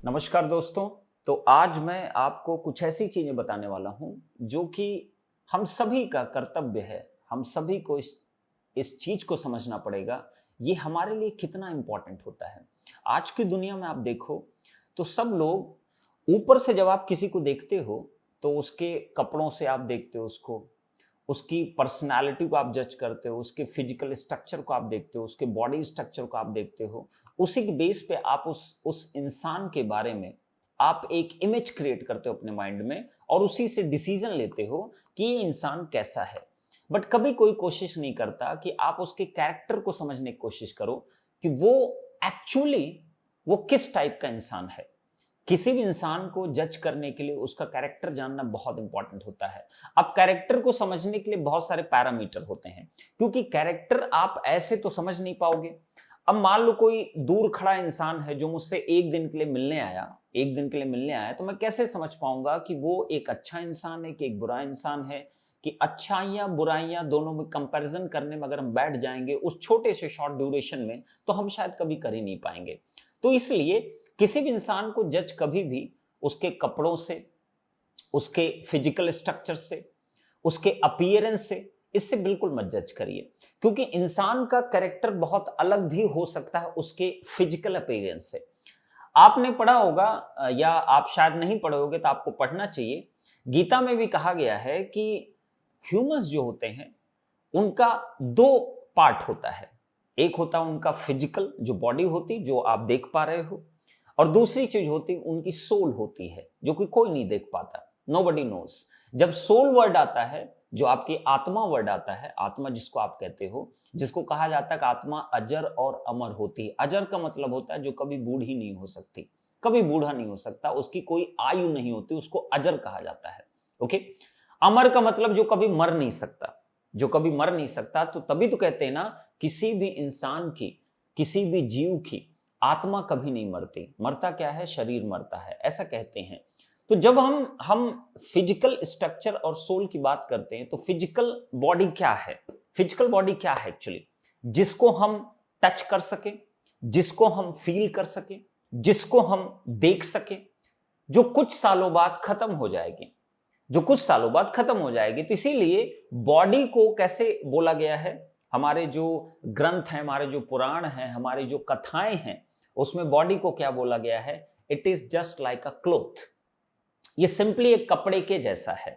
नमस्कार दोस्तों। तो आज मैं आपको कुछ ऐसी चीजें बताने वाला हूं जो कि हम सभी का कर्तव्य है। हम सभी को इस चीज को समझना पड़ेगा ये हमारे लिए कितना इंपॉर्टेंट होता है। आज की दुनिया में आप देखो तो सब लोग ऊपर से जब आप किसी को देखते हो तो उसके कपड़ों से आप देखते हो उसको, उसकी पर्सनालिटी को आप जज करते हो, उसके फिजिकल स्ट्रक्चर को आप देखते हो, उसके बॉडी स्ट्रक्चर को आप देखते हो। उसी के बेस पे आप उस इंसान के बारे में आप एक इमेज क्रिएट करते हो अपने माइंड में और उसी से डिसीजन लेते हो कि ये इंसान कैसा है। बट कभी कोई कोशिश नहीं करता कि आप उसके कैरेक्टर को समझने की कोशिश करो कि वो एक्चुअली वो किस टाइप का इंसान है। किसी भी इंसान को जज करने के लिए उसका कैरेक्टर जानना बहुत इंपॉर्टेंट होता है। अब कैरेक्टर को समझने के लिए बहुत सारे पैरामीटर होते हैं, क्योंकि कैरेक्टर आप ऐसे तो समझ नहीं पाओगे। अब मान लो कोई दूर खड़ा इंसान है जो मुझसे एक दिन के लिए मिलने आया, तो मैं कैसे समझ पाऊंगा कि वो एक अच्छा इंसान है कि एक बुरा इंसान है। कि अच्छाइयां बुराइयां दोनों में कंपैरिजन करने में अगर हम बैठ जाएंगे उस छोटे से शॉर्ट ड्यूरेशन में, तो हम शायद कभी कर ही नहीं पाएंगे। तो इसलिए किसी भी इंसान को जज कभी भी उसके कपड़ों से, उसके फिजिकल स्ट्रक्चर से, उसके अपीयरेंस से, इससे बिल्कुल मत जज करिए। क्योंकि इंसान का कैरेक्टर बहुत अलग भी हो सकता है उसके फिजिकल अपीयरेंस से। आपने पढ़ा होगा या आप शायद नहीं पढ़े होगे तो आपको पढ़ना चाहिए। गीता में भी कहा गया है कि ह्यूमंस जो होते हैं उनका दो पार्ट होता है। एक होता है उनका फिजिकल जो बॉडी होती जो आप देख पा रहे हो, और दूसरी चीज होती उनकी सोल होती है जो कि कोई नहीं देख पाता, नोबडी नोस। जब सोल वर्ड आता है, जो आपकी आत्मा वर्ड आता है, आत्मा जिसको आप कहते हो, जिसको कहा जाता है कि आत्मा अजर और अमर होती है। अजर का मतलब होता है जो कभी बूढ़ी नहीं हो सकती, कभी बूढ़ा नहीं हो सकता, उसकी कोई आयु नहीं होती, उसको अजर कहा जाता है। ओके। अमर का मतलब जो कभी मर नहीं सकता, जो कभी मर नहीं सकता। तो तभी तो कहते हैं ना, किसी भी इंसान की, किसी भी जीव की आत्मा कभी नहीं मरती। मरता क्या है? शरीर मरता है, ऐसा कहते हैं। तो जब हम फिजिकल स्ट्रक्चर और सोल की बात करते हैं तो फिजिकल बॉडी क्या है? फिजिकल बॉडी क्या है एक्चुअली? जिसको हम टच कर सके, जिसको हम फील कर सके, जिसको हम देख सके, जो कुछ सालों बाद खत्म हो जाएगी, जो कुछ सालों बाद खत्म हो जाएगी। तो इसीलिए बॉडी को कैसे बोला गया है? हमारे जो ग्रंथ हैं, हमारे जो पुराण हैं, हमारी जो कथाएं हैं, उसमें बॉडी को क्या बोला गया है? It is just like a cloth. ये सिंपली एक कपड़े के जैसा है।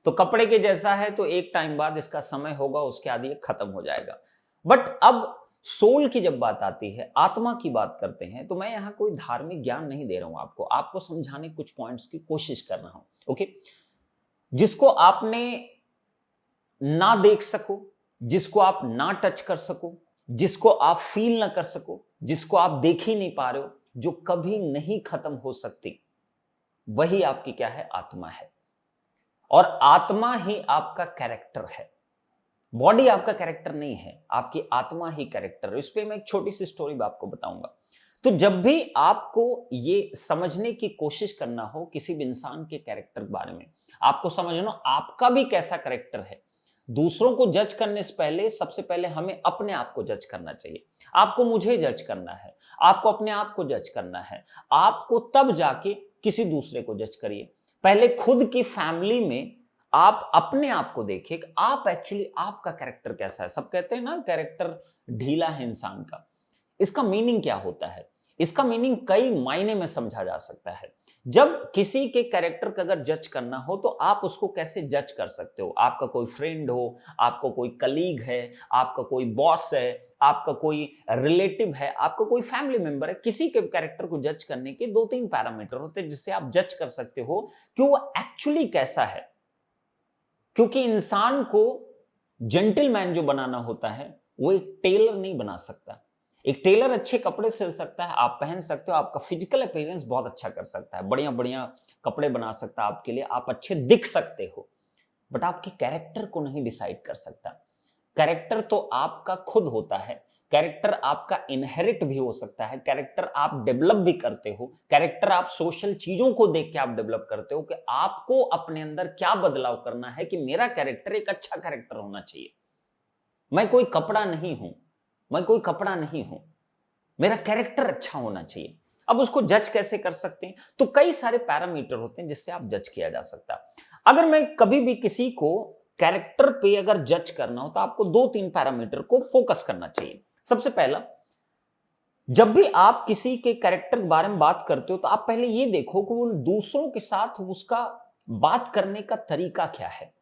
तो कपड़े के जैसा है तो एक टाइम बाद इसका समय होगा, उसके बाद ये खत्म हो जाएगा। बट अब सोल की जब बात आती है, आत्मा की बात करते हैं, तो मैं यहां कोई धार्मिक ज्ञान नहीं दे रहा हूं आपको, आपको समझाने कुछ पॉइंट्स की कोशिश कर रहा हूं। ओके। जिसको आपने ना देख सको, जिसको आप ना टच कर सको, जिसको आप फील ना कर सको, जिसको आप देख ही नहीं पा रहे हो, जो कभी नहीं खत्म हो सकती, वही आपकी क्या है? आत्मा है। और आत्मा ही आपका कैरेक्टर है। बॉडी आपका कैरेक्टर नहीं है, आपकी आत्मा ही कैरेक्टर है। इस पे मैं एक छोटी सी स्टोरी आपको बताऊंगा। तो जब भी आपको ये समझने की कोशिश करना हो किसी भी इंसान के कैरेक्टर के बारे में, आपको समझना आपका भी कैसा कैरेक्टर है। दूसरों को जज करने से पहले सबसे पहले हमें अपने आप को जज करना चाहिए। आपको मुझे जज करना है, आपको अपने आप को जज करना है, आपको तब जाके किसी दूसरे को जज करिए। पहले खुद की फैमिली में आप अपने आप को देखिए कि आप एक्चुअली आपका कैरेक्टर कैसा है। सब कहते हैं ना कैरेक्टर ढीला है इंसान का। इसका मीनिंग क्या होता है? इसका मीनिंग कई मायने में समझा जा सकता है। जब किसी के कैरेक्टर का अगर जज करना हो तो आप उसको कैसे जज कर सकते हो? आपका कोई फ्रेंड हो, आपका कोई कलीग है, आपका कोई बॉस है, आपका कोई रिलेटिव है, आपका कोई फैमिली मेंबर है, किसी के कैरेक्टर को जज करने के दो तीन पैरामीटर होते हैं जिससे आप जज कर सकते हो कि वो एक्चुअली कैसा है। क्योंकि इंसान को जेंटलमैन जो बनाना होता है वो एक टेलर नहीं बना सकता। एक टेलर अच्छे कपड़े सिल सकता है, आप पहन सकते हो, आपका फिजिकल अपीयरेंस बहुत अच्छा कर सकता है, बढ़िया बढ़िया कपड़े बना सकता है आपके लिए, आप अच्छे दिख सकते हो, बट आपके कैरेक्टर को नहीं डिसाइड कर सकता। कैरेक्टर तो आपका खुद होता है। कैरेक्टर आपका इनहेरिट भी हो सकता है, कैरेक्टर आप डेवलप भी करते हो, कैरेक्टर आप सोशल चीजों को देख के आप डेवलप करते हो कि आपको अपने अंदर क्या बदलाव करना है कि मेरा कैरेक्टर एक अच्छा कैरेक्टर होना चाहिए। मैं कोई कपड़ा नहीं हूं, मैं कोई कपड़ा नहीं हूं, मेरा कैरेक्टर अच्छा होना चाहिए। अब उसको जज कैसे कर सकते हैं? तो कई सारे पैरामीटर होते हैं जिससे आप जज किया जा सकता है। अगर मैं कभी भी किसी को कैरेक्टर पे अगर जज करना हो तो आपको 2-3 पैरामीटर को फोकस करना चाहिए। सबसे पहला, जब भी आप किसी के कैरेक्टर के बारे में बात करते हो तो आप पहले ये देखो कि वो दूसरों के साथ उसका बात करने का तरीका क्या है।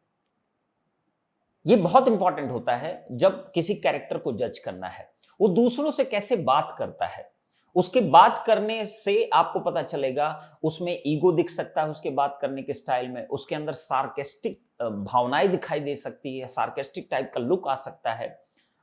ये बहुत इंपॉर्टेंट होता है जब किसी कैरेक्टर को जज करना है। वो दूसरों से कैसे बात करता है, उसके बात करने से आपको पता चलेगा, उसमें ईगो दिख सकता है उसके बात करने के स्टाइल में, उसके अंदर सार्केस्टिक भावनाएं दिखाई दे सकती है, सार्केस्टिक टाइप का लुक आ सकता है,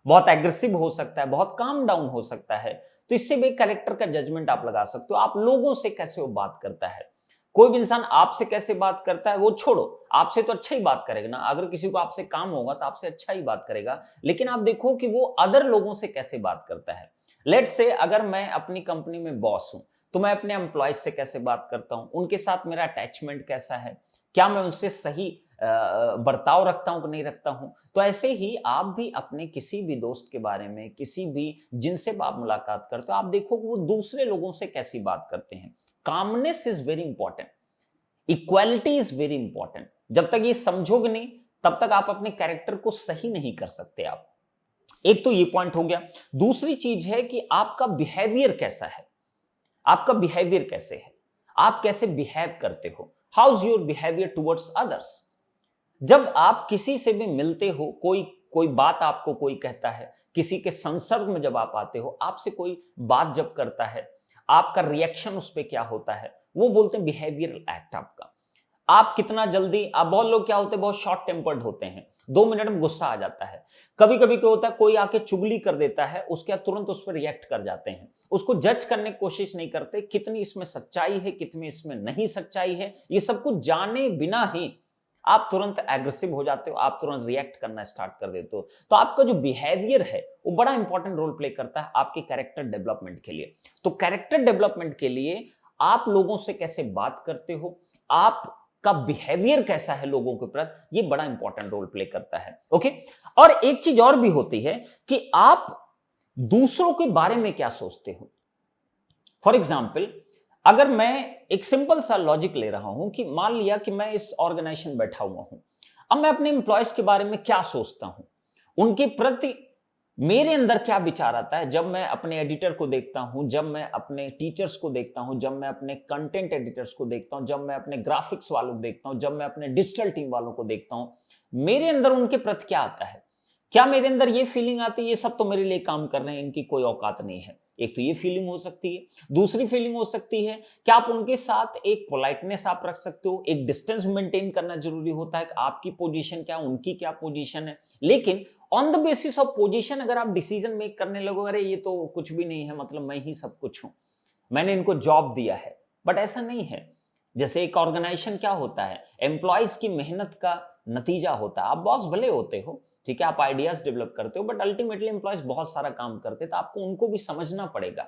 बहुत एग्रेसिव हो सकता है, बहुत काम डाउन हो सकता है। तो इससे भी कैरेक्टर का जजमेंट आप लगा सकते हो। आप लोगों से कैसे वो बात करता है, कोई भी इंसान आपसे कैसे बात करता है वो छोड़ो, आपसे तो अच्छा ही बात करेगा ना, अगर किसी को आपसे काम होगा तो आपसे अच्छा ही बात करेगा, लेकिन आप देखो कि वो अदर लोगों से कैसे बात करता है। लेट्स से अगर मैं अपनी कंपनी में बॉस हूं तो मैं अपने एम्प्लॉयज से कैसे बात करता हूं, उनके साथ मेरा अटैचमेंट कैसा है, क्या मैं उनसे सही बर्ताव रखता हूं कि नहीं रखता हूं। तो ऐसे ही आप भी अपने किसी भी दोस्त के बारे में, किसी भी जिनसे आप मुलाकात करते हो, आप देखो कि वो दूसरे लोगों से कैसी बात करते हैं। Calmness is very important, equality is very important. जब तक ये समझोगे नहीं तब तक आप अपने कैरेक्टर को सही नहीं कर सकते। आप एक तो ये पॉइंट हो गया। दूसरी चीज है कि आपका बिहेवियर कैसा है, आपका बिहेवियर कैसे है, आप कैसे बिहेव करते हो, how is your behaviour towards others. जब आप किसी से भी मिलते हो, कोई कोई बात आपको कोई कहता है, किसी के संसर्ग में जब आप आते हो, आपसे कोई बात जब करता है, आपका रिएक्शन उस पर क्या होता है, वो बोलते हैं बिहेवियरल एक्ट आपका। आप कितना जल्दी, आप बहुत लोग क्या होते हैं, बहुत शॉर्ट टेम्पर्ड होते हैं, 2 मिनट में गुस्सा आ जाता है। कभी कभी क्या होता है, कोई आके चुगली कर देता है, उसके बाद तुरंत उस पर रिएक्ट कर जाते हैं, उसको जज करने की कोशिश नहीं करते कितनी इसमें सच्चाई है, कितनी इसमें नहीं सच्चाई है। ये सब कुछ जाने बिना ही आप तुरंत एग्रेसिव हो जाते हो, आप तुरंत रिएक्ट करना स्टार्ट कर देते हो। तो आपका जो बिहेवियर है वो बड़ा इंपॉर्टेंट रोल प्ले करता है आपके कैरेक्टर डेवलपमेंट के लिए। तो कैरेक्टर डेवलपमेंट के लिए आप लोगों से कैसे बात करते हो, आपका बिहेवियर कैसा है लोगों के प्रति, ये बड़ा इंपॉर्टेंट रोल प्ले करता है। ओके, और एक चीज और भी होती है कि आप दूसरों के बारे में क्या सोचते हो। फॉर एग्जाम्पल, अगर मैं एक सिंपल सा लॉजिक ले रहा हूं कि मान लिया कि मैं इस ऑर्गेनाइजेशन बैठा हुआ हूं, अब मैं अपने एम्प्लॉयज के बारे में क्या सोचता हूं, उनके प्रति मेरे अंदर क्या विचार आता है। जब मैं अपने एडिटर को देखता हूं, जब मैं अपने टीचर्स को देखता हूं, जब मैं अपने कंटेंट एडिटर्स को देखता हूं, जब मैं अपने ग्राफिक्स वालों को देखता हूं, जब मैं अपने डिजिटल टीम वालों को देखता हूं, मेरे अंदर उनके प्रति क्या आता है। क्या मेरे अंदर ये फीलिंग आती है ये सब तो मेरे लिए काम कर रहे हैं, इनकी कोई औकात नहीं है। एक तो ये फीलिंग हो सकती है। दूसरी फीलिंग हो सकती है कि आप उनके साथ एक पोलाइटनेस आप रख सकते हो, एक डिस्टेंस मेंटेन करना जरूरी होता है कि आपकी पोजीशन क्या, उनकी क्या पोजीशन है। लेकिन on the basis of position अगर आप डिसीजन मेक करने लगो, अरे ये तो कुछ भी नहीं है, मतलब मैं ही सब कुछ हूं, मैंने इनको जॉब दिया है, बट ऐसा नहीं है। जैसे एक ऑर्गेनाइजेशन क्या होता है, एम्प्लॉयज की मेहनत का नतीजा होता है। आप बॉस भले होते हो, ठीक है, आप आइडियाज डेवलप करते हो, बट अल्टीमेटली एम्प्लॉयज बहुत सारा काम करते हैं, तो आपको उनको भी समझना पड़ेगा।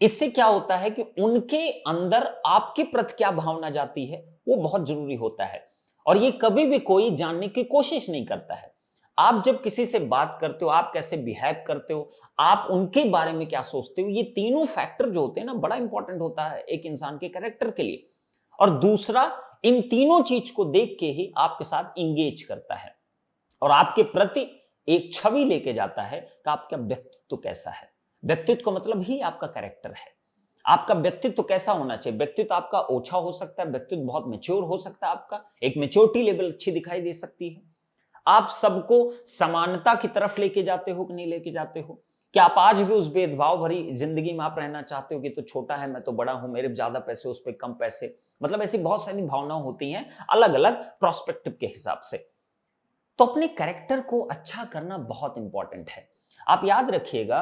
इससे क्या होता है कि उनके अंदर आपके प्रति क्या भावना जाती है वो बहुत जरूरी होता है, और ये कभी भी कोई जानने की कोशिश नहीं करता है। आप जब किसी से बात करते हो, आप कैसे बिहेव करते हो, आप उनके बारे में क्या सोचते हो, ये तीनों फैक्टर जो होते हैं ना, बड़ा इंपॉर्टेंट होता है एक इंसान के कैरेक्टर के लिए। और दूसरा, इन तीनों चीज को देख के ही आपके साथ इंगेज करता है और आपके प्रति एक छवि लेके जाता है कि आपका व्यक्तित्व कैसा है। व्यक्तित्व का मतलब ही आपका कैरेक्टर है। आपका व्यक्तित्व कैसा होना चाहिए। व्यक्तित्व आपका ओछा हो सकता है, व्यक्तित्व बहुत मैच्योर हो सकता है, आपका एक मैच्योरिटी लेवल अच्छी दिखाई दे सकती है। आप सबको समानता की तरफ लेके जाते हो कि नहीं लेके जाते हो। क्या आप आज भी उस भेदभाव भरी जिंदगी में आप रहना चाहते हो कि तो छोटा है मैं तो बड़ा हूं, मेरे ज्यादा पैसे उस पर कम पैसे, मतलब ऐसी बहुत सारी भावनाएं होती हैं अलग अलग प्रोस्पेक्टिव के हिसाब से। तो अपने कैरेक्टर को अच्छा करना बहुत इंपॉर्टेंट है। आप याद रखिएगा,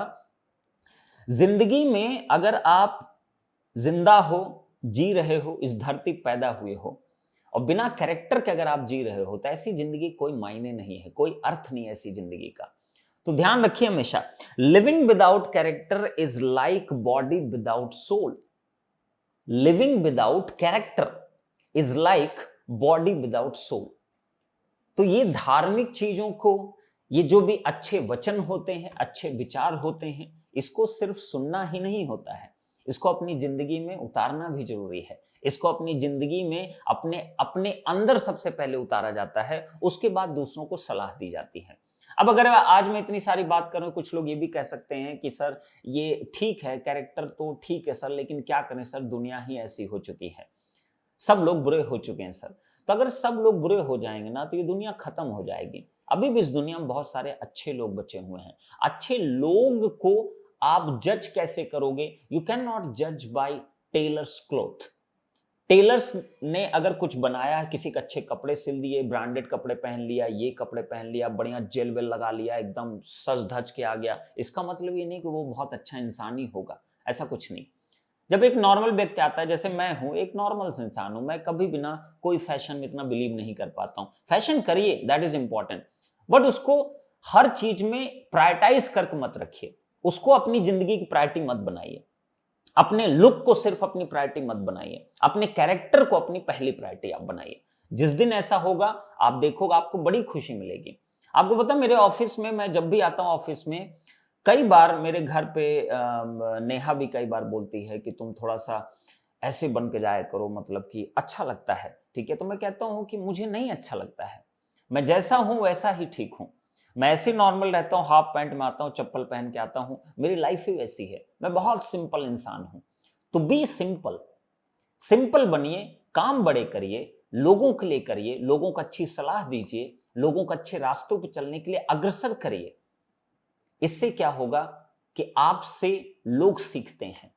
जिंदगी में अगर आप जिंदा हो, जी रहे हो, इस धरती पैदा हुए हो, और बिना कैरेक्टर के अगर आप जी रहे हो, तो ऐसी जिंदगी कोई मायने नहीं है, कोई अर्थ नहीं है ऐसी जिंदगी का। तो ध्यान रखिए हमेशा, living without character is like body without soul. Living without character is like body without soul. तो ये धार्मिक चीजों को, ये जो भी अच्छे वचन होते हैं, अच्छे विचार होते हैं, इसको सिर्फ सुनना ही नहीं होता है, इसको अपनी जिंदगी में उतारना भी जरूरी है। इसको अपनी जिंदगी में अपने अपने अंदर सबसे पहले उतारा जाता है, उसके बाद दूसरों को सलाह दी जाती है। अब अगर आज मैं इतनी सारी बात करूं, कुछ लोग ये भी कह सकते हैं कि सर ये ठीक है, कैरेक्टर तो ठीक है सर, लेकिन क्या करें सर, दुनिया ही ऐसी हो चुकी है, सब लोग बुरे हो चुके हैं सर। तो अगर सब लोग बुरे हो जाएंगे ना तो ये दुनिया खत्म हो जाएगी। अभी भी इस दुनिया में बहुत सारे अच्छे लोग बचे हुए हैं। अच्छे लोग को आप जज कैसे करोगे? यू कैन नॉट जज बाय टेलर्स क्लॉथ। टेलर्स ने अगर कुछ बनाया है, किसी के अच्छे कपड़े सिल दिए, ब्रांडेड कपड़े पहन लिया, ये कपड़े पहन लिया, बढ़िया जेल वेल लगा लिया, एकदम सज धज के आ गया, इसका मतलब ये नहीं कि वो बहुत अच्छा इंसान ही होगा, ऐसा कुछ नहीं। जब एक नॉर्मल व्यक्ति आता है, जैसे मैं हूं, एक नॉर्मल इंसान हूं, मैं कभी बिना कोई फैशन में इतना बिलीव नहीं कर पाता हूं। फैशन करिए, दैट इज इंपॉर्टेंट, बट उसको हर चीज में प्रायोरिटाइज करके मत रखिए, उसको अपनी जिंदगी की प्रायोरिटी मत बनाइए। अपने लुक को सिर्फ अपनी प्रायोरिटी मत बनाइए, अपने कैरेक्टर को अपनी पहली प्रायोरिटी आप बनाइए। जिस दिन ऐसा होगा, आप देखोगे आपको बड़ी खुशी मिलेगी। आपको पता, मेरे ऑफिस में, मैं जब भी आता हूं ऑफिस में, कई बार मेरे घर पे नेहा भी कई बार बोलती है कि तुम थोड़ा सा ऐसे बन के जाया करो, मतलब कि अच्छा लगता है, ठीक है। तो मैं कहता हूं कि मुझे नहीं अच्छा लगता है, मैं जैसा हूं वैसा ही ठीक हूं। मैं ऐसे नॉर्मल रहता हूँ, हाफ पैंट में आता हूँ, चप्पल पहन के आता हूँ, मेरी लाइफ ही वैसी है, मैं बहुत सिंपल इंसान हूं। तो बी सिंपल, सिंपल बनिए, काम बड़े करिए, लोगों के लिए करिए, लोगों को अच्छी सलाह दीजिए, लोगों को अच्छे रास्तों पर चलने के लिए अग्रसर करिए। इससे क्या होगा कि आपसे लोग सीखते हैं।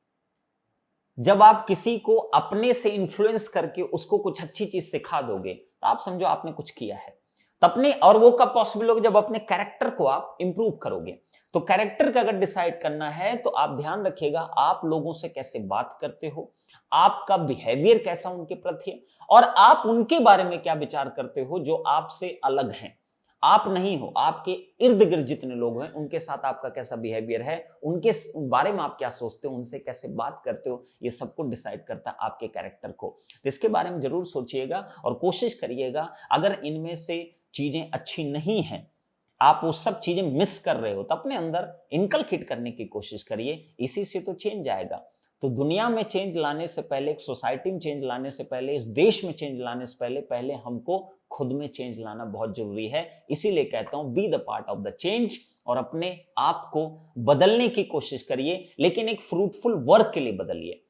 जब आप किसी को अपने से इन्फ्लुएंस करके उसको कुछ अच्छी चीज सिखा दोगे तो आप समझो आपने कुछ किया है। तो अपने, और वो कब पॉसिबल होगा? जब अपने कैरेक्टर को आप इंप्रूव करोगे। तो कैरेक्टर का अगर डिसाइड करना है तो आप ध्यान रखिएगा, आप लोगों से कैसे बात करते हो, आपका बिहेवियर कैसा उनके प्रति है, और आप उनके बारे में क्या विचार करते हो जो आपसे अलग हैं। आप नहीं हो, आपके इर्द गिर्द जितने लोग हैं उनके साथ आपका कैसा बिहेवियर है, उनके बारे में आप क्या सोचते हो, उनसे कैसे बात करते हो, ये सब कुछ डिसाइड करता है आपके कैरेक्टर को। तो इसके बारे में जरूर सोचिएगा और कोशिश करिएगा, अगर इनमें से चीजें अच्छी नहीं हैं, आप वो सब चीजें मिस कर रहे हो, तो अपने अंदर इनकलकेट करने की कोशिश करिए, इसी से तो चेंज आएगा। तो दुनिया में चेंज लाने से पहले, एक सोसाइटी में चेंज लाने से पहले, इस देश में चेंज लाने से पहले हमको खुद में चेंज लाना बहुत जरूरी है। इसीलिए कहता हूं, be the part of the change, और अपने आप को बदलने की कोशिश करिए, लेकिन एक फ्रूटफुल वर्क के लिए बदलिए।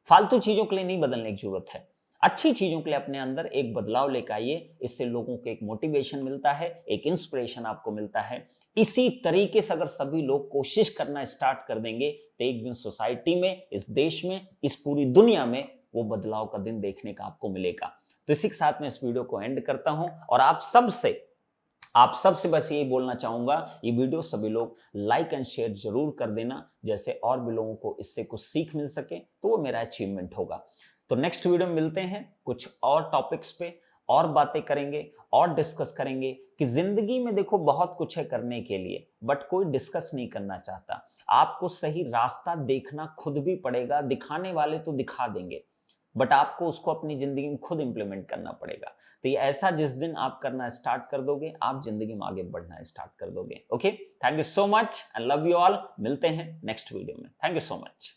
फालतू चीजों के लिए नहीं बदलने की जरूरत है, अच्छी चीजों के लिए अपने अंदर एक बदलाव लेकर आइए। इससे लोगों को एक मोटिवेशन मिलता है, एक इंस्पिरेशन आपको मिलता है। इसी तरीके से अगर सभी लोग कोशिश करना स्टार्ट कर देंगे तो एक दिन सोसाइटी में, इस देश में, इस पूरी दुनिया में वो बदलाव का दिन देखने का आपको मिलेगा। तो इसी के साथ मैं इस वीडियो को एंड करता हूं, और आप सबसे बस यही बोलना चाहूंगा, ये वीडियो सभी लोग लाइक एंड शेयर जरूर कर देना, जैसे और भी लोगों को इससे कुछ सीख मिल सके, तो वो मेरा अचीवमेंट होगा। तो नेक्स्ट वीडियो में मिलते हैं, कुछ और टॉपिक्स पे और बातें करेंगे और डिस्कस करेंगे कि जिंदगी में देखो बहुत कुछ है करने के लिए, बट कोई डिस्कस नहीं करना चाहता। आपको सही रास्ता देखना खुद भी पड़ेगा, दिखाने वाले तो दिखा देंगे, बट आपको उसको अपनी जिंदगी में खुद इंप्लीमेंट करना पड़ेगा। तो ये ऐसा जिस दिन आप करना स्टार्ट कर दोगे, आप जिंदगी में आगे बढ़ना स्टार्ट कर दोगे। Okay, thank you so much and love you all. मिलते हैं नेक्स्ट वीडियो में। Thank you so much.